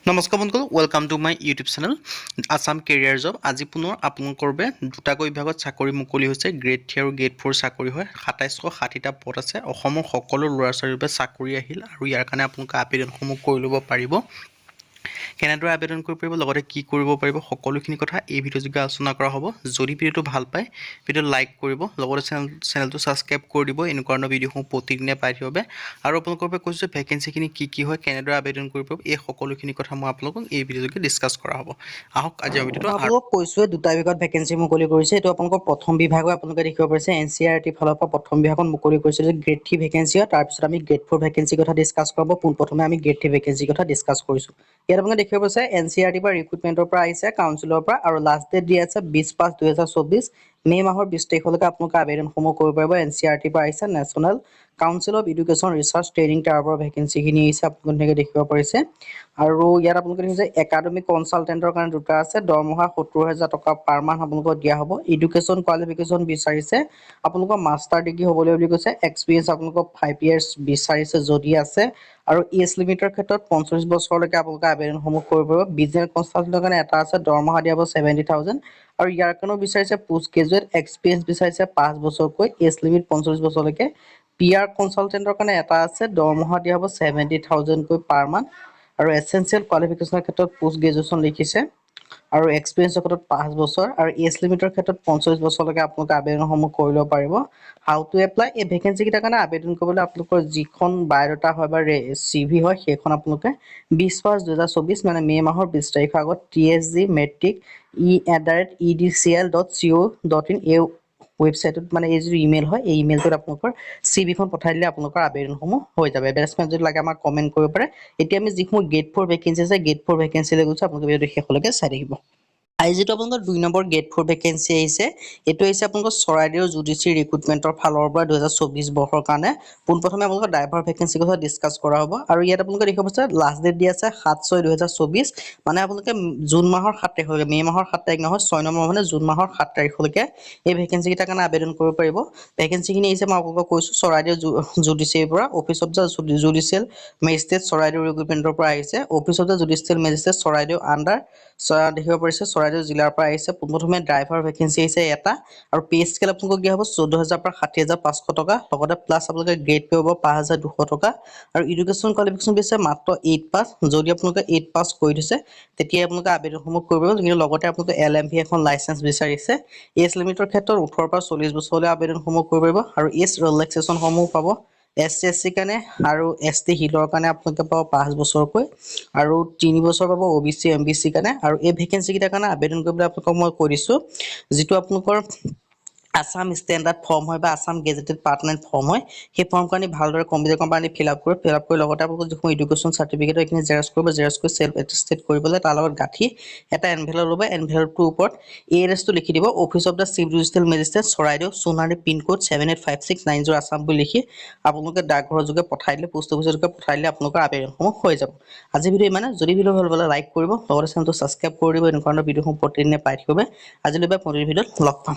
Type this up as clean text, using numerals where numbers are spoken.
নমস্কাৰ বন্ধুসকল, welcome to my YouTube channel Assam career job. আজি পুনৰ আপোনালোকৰ বাবে দুটাকৈ বিভাগত চাকৰি মুকলি হৈছে। গ্ৰেড 3 আৰু গ্ৰেড 4 চাকৰি হয়। 2760টা পদ আছে। অসমৰ সকলো ল'ৰা ছোৱালীৰ বাবে চাকৰি আহিল আৰু ইয়াৰ কাৰণে আপোনালোকে আবেদনসমূহ কৰি ল'ব পাৰিব। কেনেদৰে আবেদন কৰিব পাৰিব, লগতে কি কৰিব পাৰিব, সকলোখিনি কথা এই ভিডিঅ' যোগে আলোচনা কৰা হ'ব। যদি ভিডিঅ'টো ভাল পায়, ভিডিঅ'টো লাইক কৰিব, লগতে চেনেলটো ছাবস্ক্ৰাইব কৰি দিব এনেকুৱা ধৰণৰ ভিডিঅ'সমূহ প্ৰতিদিনে পাই থাকিব বাবে। আৰু আপোনালোকৰ বাবে কৈছোঁ ভেকেঞ্চিখিনি কি হয়, কেনেদৰে আবেদন কৰিব পাৰিব, এই সকলোখিনি কথা মই আপোনালোকক এই ভিডিঅ' যোগে ডিছকাছ কৰা হ'ব। আহক আজিৰ ভিডিঅ'টো মই আপোনালোকক কৈছোৱে দুটা বিভাগত ভেকেঞ্চি মুকলি কৰিছে। এইটো আপোনালোকৰ প্ৰথম বিভাগো আপোনালোকে দেখিব পাৰিছে। NCERT ফালৰ পৰা প্ৰথম বিভাগত মুকলি কৰিছে যে গ্ৰেড 3 ভেকেঞ্চি হয়। তাৰপিছত আমি গ্ৰেড 4 ভেকেঞ্চিৰ কথা ডিছকাছ কৰিব। পোনপ্ৰথমে আমি গ্ৰেড 3 ভেকেঞ্চিৰ কথা ডিছকাছ কৰিছোঁ। ইয়াত আপোনালোকে দেখিব পাৰিছে NCERT পৰা ৰিক্ৰুটমেণ্টৰ পৰা আহিছে, কাউন্সিলৰ পৰা, আৰু লাষ্ট ডেট দিয়া আছে 20/5/2024 মে মাহৰ 20 তাৰিখলৈকে আপোনালোকে আবেদনসমূহ কৰিব পাৰিব। NCERT পৰা আহিছে, national council of education research training, তাৰ পৰা ভেকেঞ্চিখিনি আহিছে আপোনালোকে দেখিব পাৰিছে। আৰু ইয়াত আপোনালোকে দেখিছে একাডেমিক কনচালটেণ্টৰ কাৰণে দুটা আছে। দৰমহা 70,000 টকা পাৰ মান্থ আপোনালোকক দিয়া হ'ব। এডুকেশ্যন কোৱালিফিকেশ্যন বিচাৰিছে, আপোনালোকৰ মাষ্টাৰ ডিগ্ৰী হ'বলৈ বুলি কৈছে। এক্সপিৰিয়েঞ্চ আপোনালোকক 5 years বিচাৰিছে যদি আছে। আৰু এজ লিমিটৰ ক্ষেত্ৰত 45 বছৰলৈকে আপোনালোকে আবেদনসমূহ কৰিব পাৰিব। বিজনেছ কনচালটেণ্টৰ কাৰণে এটা আছে, দৰমহা দিয়া হ'ব 70,000। আৰু ইয়াৰ কাৰণেও বিচাৰিছে পোষ্ট গ্ৰেজুৱেট, এক্সপিৰিয়েঞ্চ বিচাৰিছে 5 বছৰকৈ, এজ লিমিট 45 বছৰলৈকে। PR কনচালটেণ্টৰ কাৰণে এটা আছে, দৰমহা দিয়া হ'ব 70,000 কৈ পাৰ মান্থ। আৰু এছেঞ্চিয়েল কোৱালিফিকেশ্যনৰ ক্ষেত্ৰত পোষ্ট গ্ৰেজুৱেশ্যন লিখিছে, আৰু এক্সপিৰিয়েঞ্চৰ ক্ষেত্ৰত 5 বছৰ, আৰু এজ লিমিটৰ ক্ষেত্ৰত 45 বছৰলৈকে আপোনালোকে আবেদনসমূহ কৰি ল'ব পাৰিব। হাউ টু এপ্লাই, এই ভেকেঞ্চি কেইটাৰ কাৰণে আবেদন কৰিবলৈ আপোনালোকৰ যিখন বায়'ডাটা হয় বা CV হয়, সেইখন আপোনালোকে 20/5/2024 মানে মে মাহৰ 20 তাৰিখৰ আগত tsg@edcl.co.in এই ৱেবছাইটত, মানে এই যিটো ইমেইল হয়, এই ইমেইলটোত আপোনালোকৰ CV খন পঠাই দিলে আপোনালোকৰ আবেদনসমূহ হৈ যাব। এডভাৰটাইজমেণ্ট যদি লাগে আমাক কমেণ্ট কৰিব পাৰে। এতিয়া আমি যিসমূহ গ্ৰেড 4 ভেকেঞ্চি আছে, গ্ৰেড 4 ভেকেঞ্চিলৈ গৈছোঁ। আপোনালোকে ভিডিঅ'টো শেষলৈকে চাই থাকিব। আজি যিটো আপোনালোকৰ 2 নম্বৰ গ্ৰেড 4 ভেকেঞ্চি আহিছে, এইটো আহিছে আপোনালোকৰ চৰাইদেউ জুডিচিয়েৰী ৰিক্ৰুটমেণ্টৰ ফালৰ পৰা 2024 বৰ্ষৰ কাৰণে। পোনপ্ৰথমে আপোনালোকৰ ড্ৰাইভাৰ ভেকেঞ্চিৰ কথা ডিছকাছ কৰা হ'ব। আৰু ইয়াত আপোনালোকে দেখিব পাইছে লাষ্ট ডেট দিয়া আছে 7/6/2024, মানে আপোনালোকে জুন মাহৰ 7 তাৰিখলৈকে, মে মাহৰ 7 তাৰিখ নহয়, 6 নম্বৰ মানে জুন মাহৰ 7 তাৰিখলৈকে এই ভেকেঞ্চি কেইটাৰ কাৰণে আবেদন কৰিব পাৰিব। ভেকেঞ্চিখিনি আহিছে, মই আপোনালোকক কৈছোঁ, চৰাইদেউ জুডিচিয়েৰীৰ পৰা, office of the judicial magistrate Charaideo ৰিক্ৰুটমেণ্টৰ পৰা আহিছে। Office of the judicial magistrate Charaideo under দেখিব পাৰিছে চৰাইদেউ জিলাৰ পৰা আহিছে। পোনপ্ৰথমে ড্ৰাইভাৰ ভেকেঞ্চি আহিছে এটা, আৰু পে স্কেল আপোনালোকক দিয়া হ'ব 14,000 পৰা 60,500 টকা, লগতে প্লাছ আপোনালোকে গ্ৰেড পে হ'ব 5,200 টকা। আৰু এডুকেশ্যন কোৱালিফিকেশ্যন বিচাৰে মাত্ৰ 8 পাছ। যদি আপোনালোকে 8 পাছ কৰি থৈছে, তেতিয়াই আপোনালোকে আবেদনসমূহ কৰিব পাৰিব। কিন্তু লগতে আপোনালোকে LMV এখন লাইচেঞ্চ বিচাৰিছে। এজ লিমিটৰ ক্ষেত্ৰত 18 পৰা 40 বছৰলৈ আবেদনসমূহ কৰিব পাৰিব। আৰু এজ ৰিলেক্সেশ্যনসমূহ পাব। SC কাৰণে আৰু ST হিলৰ কাৰণে আপোনালোকে পাব 5 বছৰকৈ, আৰু 3 বছৰ পাব OBC MBC কাৰণে। আৰু এই ভেকেঞ্চি কেইটাৰ কাৰণে আবেদন কৰিবলৈ আপোনালোকক মই কৈ দিছোঁ, যিটো আপোনালোকৰ আছাম ষ্টেণ্ডাৰ্ড ফৰ্ম হয় বা আছাম গেজেটেড পাৰ্টমেণ্ট ফৰ্ম হয়, সেই ফৰ্মখন আনি ভালদৰে কম্পিউটাৰ কোম্পানী ফিল আপ কৰি লগতে আপোনালোকৰ যিখন এডুকেশ্যন চাৰ্টিফিকেট এইখিনি জেৰক্স কৰিব, জেৰক্স কৰি চেল্ফ এটেষ্টেড কৰিবলৈ তাৰ লগত গাঁঠি এটা এনভেলপ ল'ব। এনভেলপটোৰ ওপৰত এড্ৰেছটো লিখি দিব, office of the chief judicial magistrate Charaideo, Sonari, pin code 785690 Assam বুলি লিখি আপোনালোকে ডাকঘৰৰ যোগে পঠাই দিলে, পোষ্ট অফিচৰ যোগে পঠাই দিলে আপোনালোকৰ আবেদনসমূহ হৈ যাব। আজি ভিডিঅ' ইমানে। যদি ভিডিঅ' ভাল পালে লাইক কৰিব, লগতে চেনেলটো ছাবস্ক্ৰাইব কৰি দিব। এনেকুৱা ধৰণৰ ভিডিঅ'সমূহ প্ৰতিদিনে পাই থাকিব। আজিলৈ প্ৰতিটো ভিডিঅ'ত লগ পাম।